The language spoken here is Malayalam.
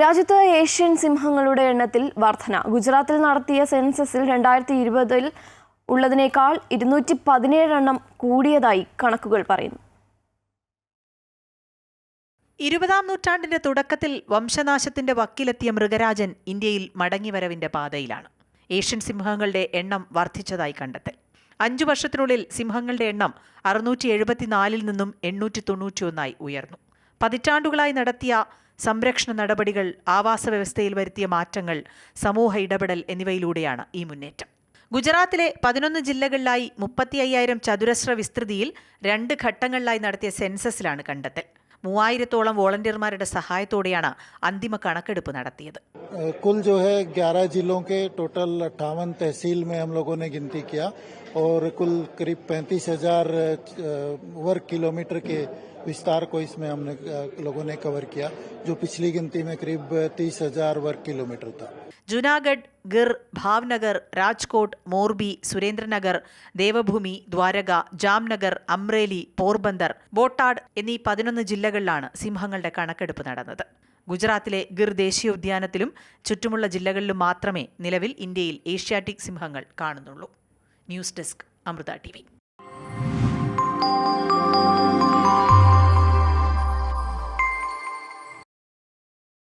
രാജ്യത്ത് ഏഷ്യൻ സിംഹങ്ങളുടെ എണ്ണത്തിൽ വർധന. ഗുജറാത്തിൽ നടത്തിയ സെൻസസിൽ 2020 ഉള്ളതിനേക്കാൾ 217 എണ്ണം കൂടിയതായി കണക്കുകൾ പറയുന്നു. 20-ാം നൂറ്റാണ്ടിന്റെ തുടക്കത്തിൽ വംശനാശത്തിന്റെ വക്കിലെത്തിയ മൃഗരാജൻ ഇന്ത്യയിൽ മടങ്ങിവരവിന്റെ പാതയിലാണ്. ഏഷ്യൻ സിംഹങ്ങളുടെ എണ്ണം വർദ്ധിച്ചതായി കണ്ടെത്തൽ. 5 വർഷത്തിനുള്ളിൽ സിംഹങ്ങളുടെ എണ്ണം 674-ൽ നിന്നും 891 ഉയർന്നു. പതിറ്റാണ്ടുകളായി നടത്തിയ സംരക്ഷണ നടപടികൾ, ആവാസ വ്യവസ്ഥയിൽ വരുത്തിയ മാറ്റങ്ങൾ, സമൂഹ ഇടപെടൽ എന്നിവയിലൂടെയാണ് ഈ മുന്നേറ്റം. ഗുജറാത്തിലെ 11 ജില്ലകളിലായി 35,000 ചതുരശ്ര വിസ്തൃതിയിൽ 2 ഘട്ടങ്ങളിലായി നടത്തിയ സെൻസസിലാണ് കണ്ടെത്തൽ. 3000-ഓളം വോളണ്ടിയർമാരുടെ സഹായത്തോടെയാണ് അന്തിമ കണക്കെടുപ്പ് നടത്തിയത്. कुल जो है 11 जिलों के टोटल 58 तहसील में हम लोगों ने गिनती किया और कुल करीब 35,000 वर्ग किलोमीटर के विस्तार को इसमें हमने लोगों ने कवर किया, जो पिछली गिनती में करीब 30,000 वर्ग किलोमीटर था. ജുനാഗഡ്, ഗിർ, ഭാവ്നഗർ, രാജ്കോട്ട്, മോർബി, സുരേന്ദ്രനഗർ, ദേവഭൂമി, ദ്വാരക, ജാംനഗർ, അമ്രേലി, പോർബന്ദർ, ബോട്ടാഡ് എന്നീ 11 ജില്ലകളിലാണ് സിംഹങ്ങളുടെ കണക്കെടുപ്പ് നടന്നത്. ഗുജറാത്തിലെ ഗിർ ദേശീയോദ്യാനത്തിലും ചുറ്റുമുള്ള ജില്ലകളിലും മാത്രമേ നിലവിൽ ഇന്ത്യയിൽ ഏഷ്യാറ്റിക് സിംഹങ്ങൾ കാണുന്നുള്ളൂ. News desk, Amrita TV.